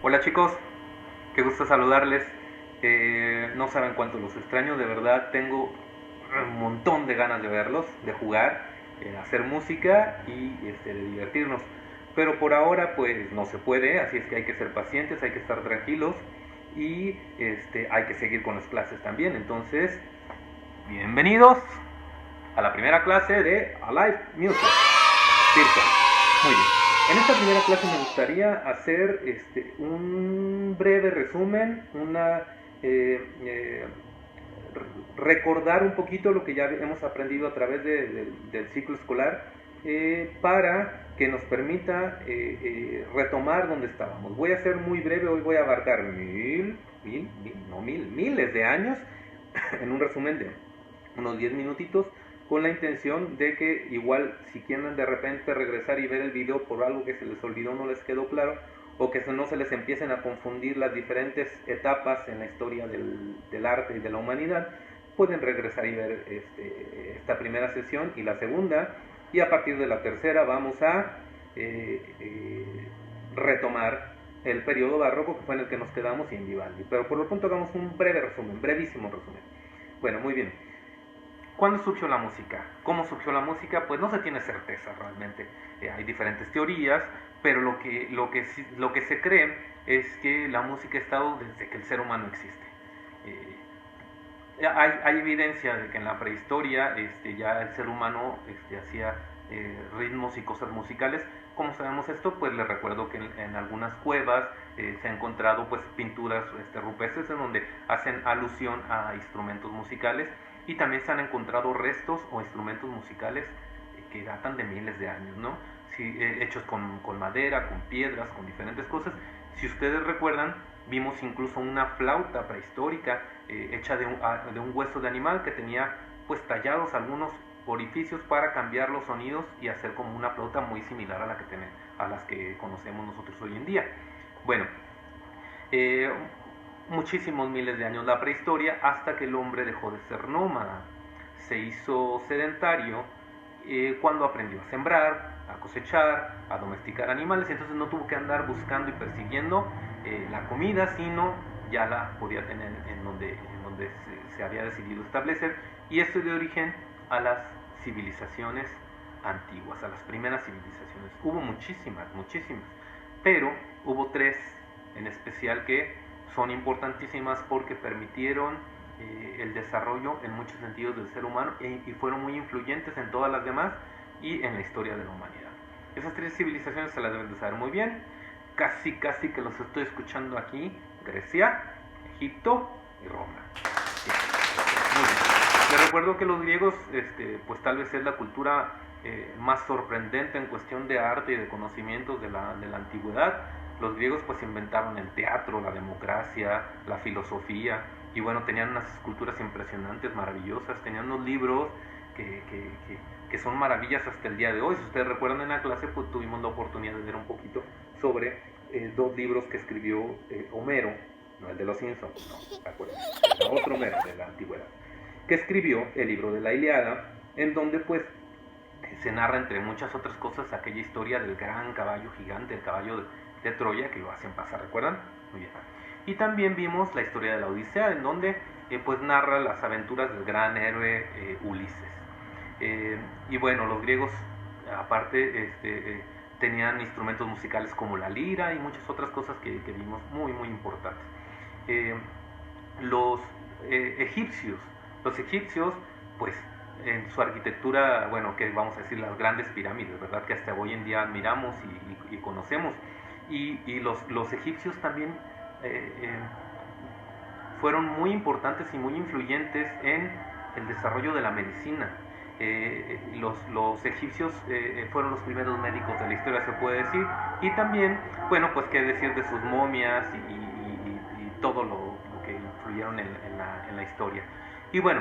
Hola chicos, qué gusto saludarles. No saben cuánto los extraño, de verdad tengo un montón de ganas de verlos, de jugar, hacer música y de divertirnos. Pero por ahora pues no se puede, así es que hay que ser pacientes, hay que estar tranquilos y hay que seguir con las clases también. Entonces, bienvenidos a la primera clase de Alive Music Virtual. Muy bien. En esta primera clase me gustaría hacer un breve resumen, recordar un poquito lo que ya hemos aprendido a través del ciclo escolar para que nos permita retomar donde estábamos. Voy a ser muy breve, hoy voy a abarcar miles de años en un resumen de unos 10 minutitos con la intención de que igual si quieren de repente regresar y ver el video por algo que se les olvidó, no les quedó claro, o que no se les empiecen a confundir las diferentes etapas en la historia del arte y de la humanidad, pueden regresar y ver esta primera sesión y la segunda, y a partir de la tercera vamos a retomar el periodo barroco, que fue en el que nos quedamos, y en Vivaldi. Pero por lo pronto hagamos un breve resumen, brevísimo resumen. Bueno, muy bien. ¿Cuándo surgió la música? ¿Cómo surgió la música? Pues no se tiene certeza realmente. Hay diferentes teorías, pero lo que se cree es que la música ha estado desde que el ser humano existe. Hay evidencia de que en la prehistoria ya el ser humano hacía ritmos y cosas musicales. ¿Cómo sabemos esto? Pues les recuerdo que en algunas cuevas se han encontrado pues pinturas rupestres en donde hacen alusión a instrumentos musicales, y también se han encontrado restos o instrumentos musicales que datan de miles de años, ¿no? Sí, hechos con madera, con piedras, con diferentes cosas. Si ustedes recuerdan, vimos incluso una flauta prehistórica hecha de un hueso de animal que tenía pues tallados algunos orificios para cambiar los sonidos y hacer como una flauta muy similar a las que conocemos nosotros hoy en día. Bueno, eh, muchísimos miles de años la prehistoria, hasta que el hombre dejó de ser nómada, se hizo sedentario cuando aprendió a sembrar, a cosechar, a domesticar animales, y entonces no tuvo que andar buscando y persiguiendo la comida, sino ya la podía tener en donde se había decidido establecer, y esto dio origen a las civilizaciones antiguas, a las primeras civilizaciones. Hubo muchísimas, muchísimas, pero hubo tres en especial que son importantísimas porque permitieron el desarrollo en muchos sentidos del ser humano y fueron muy influyentes en todas las demás y en la historia de la humanidad. Esas tres civilizaciones se las deben de saber muy bien, casi que los estoy escuchando aquí: Grecia, Egipto y Roma. Muy bien. Les recuerdo que los griegos, pues tal vez es la cultura más sorprendente en cuestión de arte y de conocimientos de la antigüedad. Los griegos pues inventaron el teatro, la democracia, la filosofía, y bueno, tenían unas esculturas impresionantes, maravillosas, tenían unos libros que son maravillas hasta el día de hoy. Si ustedes recuerdan, en la clase pues tuvimos la oportunidad de ver un poquito sobre dos libros que escribió Homero, no el de los Simpsons, no, acuérdense, era otro Homero de la antigüedad, que escribió el libro de la Ilíada, en donde pues se narra entre muchas otras cosas aquella historia del gran caballo gigante, el caballo de Troya, que lo hacen pasar, ¿recuerdan? Muy bien. Y también vimos la historia de la Odisea, en donde pues narra las aventuras del gran héroe Ulises. Y bueno, los griegos aparte tenían instrumentos musicales como la lira y muchas otras cosas que vimos muy muy importantes. Eh, los egipcios, los egipcios pues en su arquitectura, bueno, que vamos a decir las grandes pirámides, ¿verdad? Que hasta hoy en día admiramos y conocemos. Y los egipcios también fueron muy importantes y muy influyentes en el desarrollo de la medicina. Los egipcios fueron los primeros médicos de la historia, se puede decir, y también, bueno, pues qué decir de sus momias y todo lo que influyeron en la historia. Y bueno,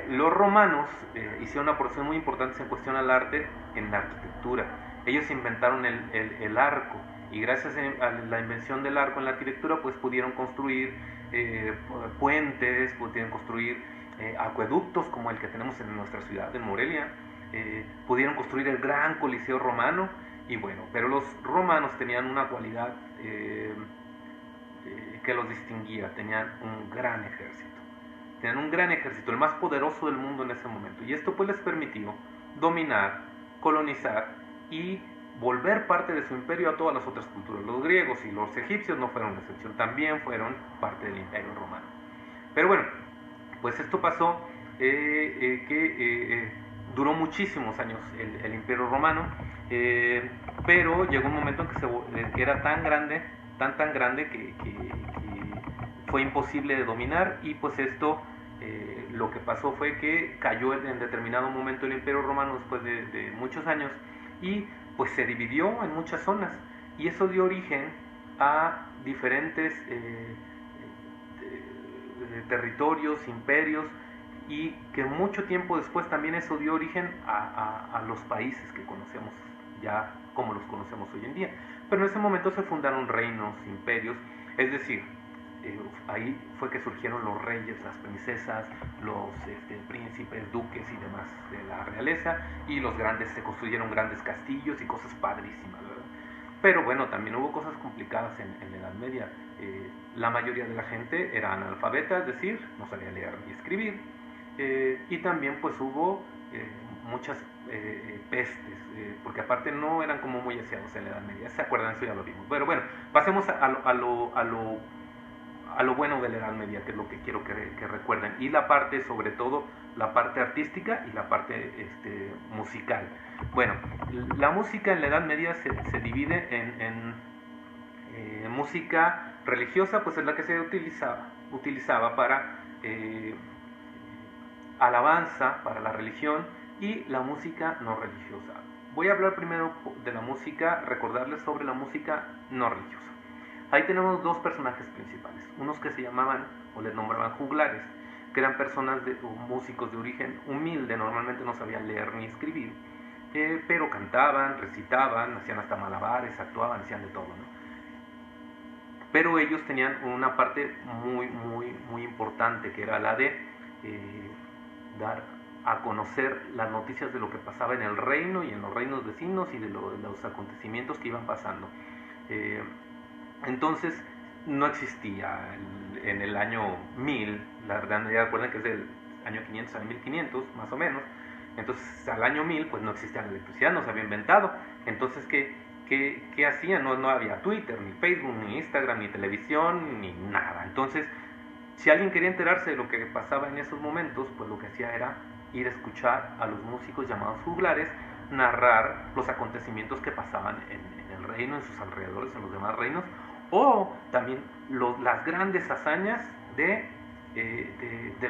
los romanos hicieron una porción muy importante en cuestión al arte, en la arquitectura. Ellos inventaron el arco, y gracias a la invención del arco en la arquitectura pues pudieron construir puentes, pudieron construir acueductos como el que tenemos en nuestra ciudad, en Morelia, pudieron construir el gran Coliseo romano. Y bueno, pero los romanos tenían una cualidad que los distinguía. Tenían un gran ejército. Tenían un gran ejército, el más poderoso del mundo en ese momento. Y esto pues les permitió dominar, colonizar y volver parte de su imperio a todas las otras culturas. Los griegos y los egipcios no fueron una excepción, también fueron parte del imperio romano. Pero bueno, pues esto pasó duró muchísimos años el imperio romano, pero llegó un momento en que era tan grande, tan grande que fue imposible de dominar, y pues esto lo que pasó fue que cayó en determinado momento el imperio romano después de muchos años, y pues se dividió en muchas zonas, y eso dio origen a diferentes territorios, imperios, y que mucho tiempo después también eso dio origen a los países que conocemos ya como los conocemos hoy en día. Pero en ese momento se fundaron reinos, imperios, es decir, ahí fue que surgieron los reyes, las princesas, los príncipes, duques y demás de la realeza, y los grandes, se construyeron grandes castillos y cosas padrísimas, ¿verdad? Pero bueno, también hubo cosas complicadas en la Edad Media. La mayoría de la gente era analfabeta, es decir, no sabía leer ni escribir, y también pues hubo muchas pestes, porque aparte no eran como muy aseados en la Edad Media. ¿Se acuerdan? Eso ya lo vimos. Pero bueno, pasemos a lo bueno de la Edad Media, que es lo que quiero que recuerden, y la parte, sobre todo, la parte artística y la parte musical. Bueno, la música en la Edad Media se divide en música religiosa, pues es la que se utilizaba para alabanza, para la religión, y la música no religiosa. Voy a hablar primero de la música, recordarles sobre la música no religiosa. Ahí tenemos dos personajes principales, unos que se llamaban o les nombraban juglares, que eran personas o músicos de origen humilde, normalmente no sabían leer ni escribir, pero cantaban, recitaban, hacían hasta malabares, actuaban, hacían de todo, ¿no? Pero ellos tenían una parte muy importante, que era la de dar a conocer las noticias de lo que pasaba en el reino y en los reinos vecinos y de los acontecimientos que iban pasando. Entonces no existía en el año 1000, la verdad, ya recuerden que es del año 500 al 1500 más o menos. Entonces al año 1000 pues no existía la electricidad, no se había inventado. Entonces ¿qué hacían? No había Twitter, ni Facebook, ni Instagram, ni televisión, ni nada. Entonces si alguien quería enterarse de lo que pasaba en esos momentos, pues lo que hacía era ir a escuchar a los músicos llamados juglares narrar los acontecimientos que pasaban en el reino, en sus alrededores, en los demás reinos, o también las grandes hazañas de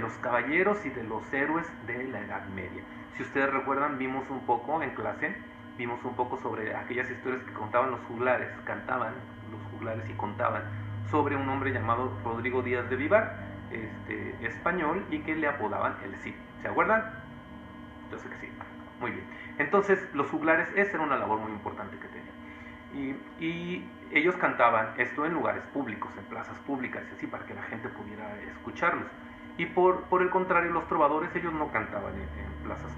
los caballeros y de los héroes de la Edad Media. Si ustedes recuerdan, vimos un poco en clase, vimos un poco sobre aquellas historias que contaban los juglares, cantaban los juglares y contaban sobre un hombre llamado Rodrigo Díaz de Vivar, español, y que le apodaban el Cid. ¿Se acuerdan? Entonces que sí. Muy bien. Entonces los juglares, esa era una labor muy importante que tenían. Y ellos cantaban esto en lugares públicos, en plazas públicas y así, para que la gente pudiera escucharlos. Y por el contrario, los trovadores, ellos no cantaban en plazas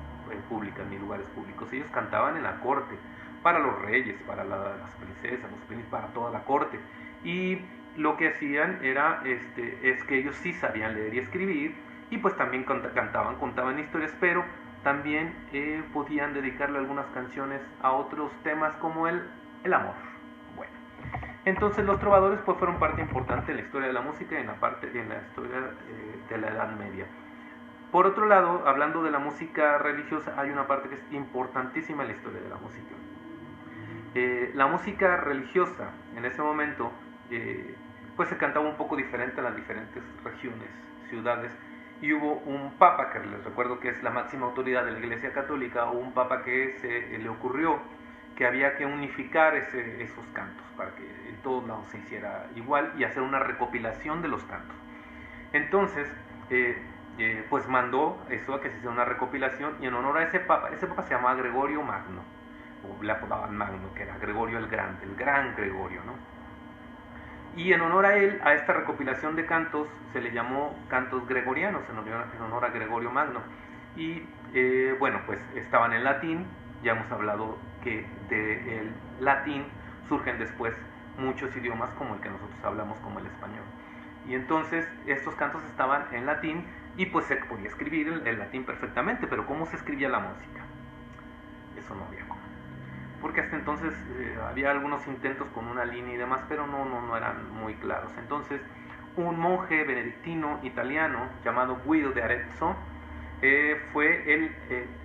públicas ni lugares públicos, ellos cantaban en la corte, para los reyes, para las princesas, los príncipes, para toda la corte. Y lo que hacían era es que ellos sí sabían leer y escribir, y pues también cantaban, contaban historias, pero también podían dedicarle algunas canciones a otros temas como el amor. Bueno, entonces los trovadores pues fueron parte importante en la historia de la música y en la historia de la Edad Media. Por otro lado, hablando de la música religiosa, hay una parte que es importantísima en la historia de la música. La música religiosa en ese momento pues se cantaba un poco diferente en las diferentes regiones, ciudades, y hubo un papa, que les recuerdo que es la máxima autoridad de la Iglesia Católica, o un papa que le ocurrió que había que unificar esos cantos para que en todos lados se hiciera igual y hacer una recopilación de los cantos. Entonces pues mandó eso, a que se hiciera una recopilación, y en honor a ese papa se llamaba Gregorio Magno, o le apodaban Magno, que era Gregorio el Grande, el gran Gregorio, ¿no? Y en honor a él, a esta recopilación de cantos, se le llamó cantos gregorianos, en honor a Gregorio Magno. Y bueno, pues estaban en latín, ya hemos hablado que del latín surgen después muchos idiomas como el que nosotros hablamos, como el español. Y entonces estos cantos estaban en latín y pues se podía escribir el latín perfectamente, pero ¿cómo se escribía la música? Eso no había cómo. Porque hasta entonces había algunos intentos con una línea y demás, pero no eran muy claros. Entonces un monje benedictino italiano llamado Guido de Arezzo fue el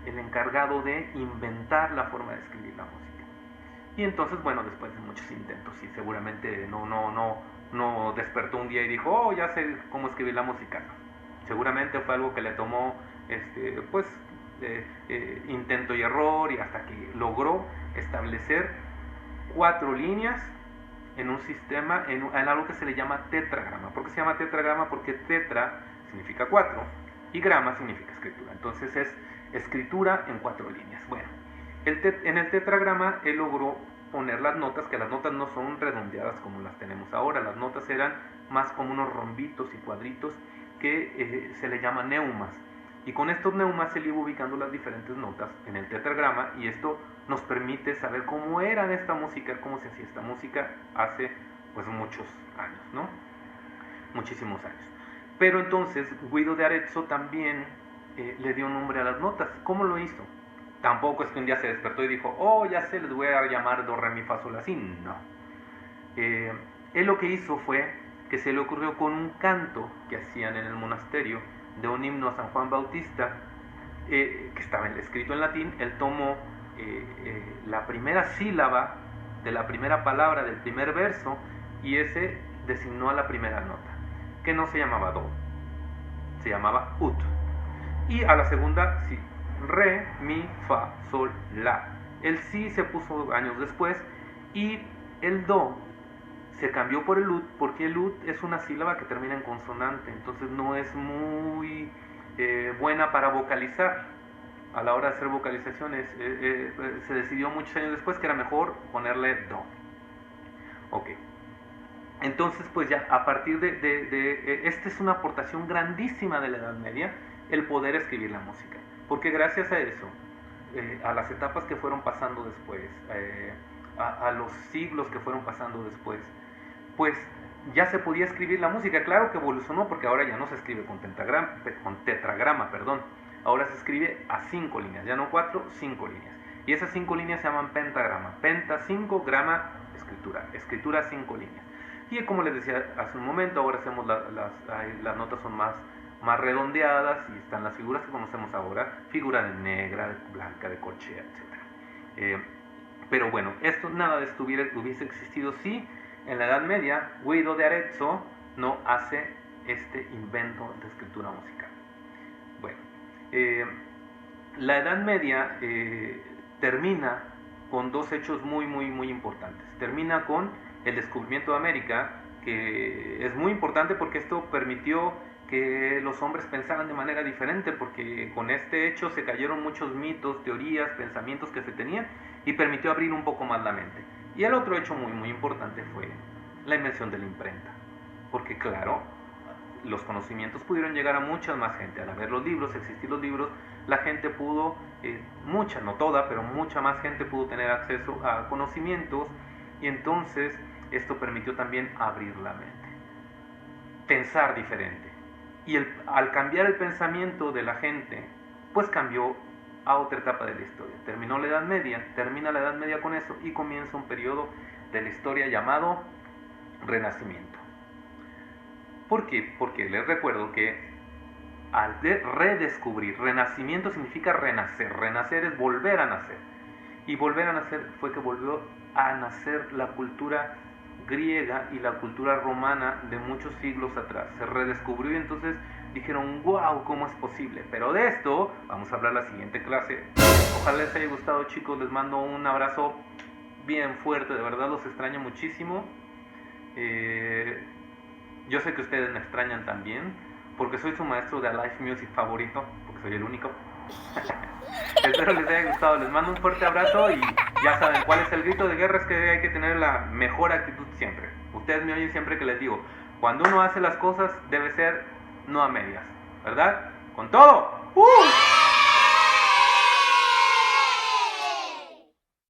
encargado de inventar la forma de escribir la música. Y entonces, bueno, después de muchos intentos, y seguramente no despertó un día y dijo, oh, ya sé cómo escribir la música. Seguramente fue algo que le tomó, intento y error, y hasta que logró establecer 4 líneas en un sistema, en algo que se le llama tetragrama. ¿Por qué se llama tetragrama? Porque tetra significa 4 y grama significa escritura. Entonces es escritura en 4 líneas. Bueno, en el tetragrama él logró poner las notas, que las notas no son redondeadas como las tenemos ahora. Las notas eran más como unos rombitos y cuadritos que se le llaman neumas. Y con estos neumas se le iba ubicando las diferentes notas en el tetragrama, y esto nos permite saber cómo era esta música, cómo se hacía esta música hace pues muchos años, ¿no? Muchísimos años. Pero entonces Guido de Arezzo también le dio nombre a las notas. ¿Cómo lo hizo? Tampoco es que un día se despertó y dijo, oh, ya sé, les voy a llamar do, re, mi, fa, sol, la, si. No. Él lo que hizo fue que se le ocurrió con un canto que hacían en el monasterio de un himno a San Juan Bautista, que estaba escrito en latín. Él tomó la primera sílaba de la primera palabra del primer verso y ese designó a la primera nota, que no se llamaba do, se llamaba ut. Y a la segunda, sí, re, mi, fa, sol, la. El si se puso años después, y el do se cambió por el ut, porque el ut es una sílaba que termina en consonante, entonces no es muy buena para vocalizar. A la hora de hacer vocalizaciones se decidió muchos años después que era mejor ponerle do. Ok. Entonces pues ya a partir esta es una aportación grandísima de la Edad Media, el poder escribir la música, porque gracias a eso, a las etapas que fueron pasando después, a los siglos que fueron pasando después, pues ya se podía escribir la música. Claro que evolucionó, porque ahora ya no se escribe con tetragrama, ahora se escribe a 5 líneas, ya no 4, 5 líneas, y esas 5 líneas se llaman pentagrama. Penta 5, grama escritura 5 líneas. Y como les decía hace un momento, ahora hacemos las notas son más redondeadas, y están las figuras que conocemos ahora, figura de negra, de blanca, de corchea, etc. Pero bueno, nada de esto hubiese existido si en la Edad Media Guido de Arezzo no hace este invento de escritura musical. Bueno, la Edad Media termina con 2 hechos muy importantes. Termina con el descubrimiento de América, que es muy importante porque esto permitió que los hombres pensaran de manera diferente, porque con este hecho se cayeron muchos mitos, teorías, pensamientos que se tenían, y permitió abrir un poco más la mente. Y el otro hecho muy importante fue la invención de la imprenta, porque claro, los conocimientos pudieron llegar a mucha más gente. Al haber los libros, existir los libros, la gente pudo, mucha, no toda, pero mucha más gente pudo tener acceso a conocimientos, y entonces esto permitió también abrir la mente, pensar diferente. Y al cambiar el pensamiento de la gente, pues cambió a otra etapa de la historia. Termina la Edad Media con eso, y comienza un periodo de la historia llamado Renacimiento. ¿Por qué? Porque les recuerdo que al redescubrir, renacimiento significa renacer. Renacer es volver a nacer. Y volver a nacer fue que volvió a nacer la cultura griega y la cultura romana de muchos siglos atrás. Se redescubrió, y entonces dijeron, wow, ¿cómo es posible? Pero de esto vamos a hablar la siguiente clase. Ojalá les haya gustado, chicos. Les mando un abrazo bien fuerte, de verdad los extraño muchísimo. Yo sé que ustedes me extrañan también, porque soy su maestro de live music favorito, porque soy el único. Espero les haya gustado, les mando un fuerte abrazo, y ya saben cuál es el grito de guerra, es que hay que tener la mejor actitud siempre. Ustedes me oyen siempre que les digo, cuando uno hace las cosas debe ser no a medias, ¿verdad? ¡Con todo!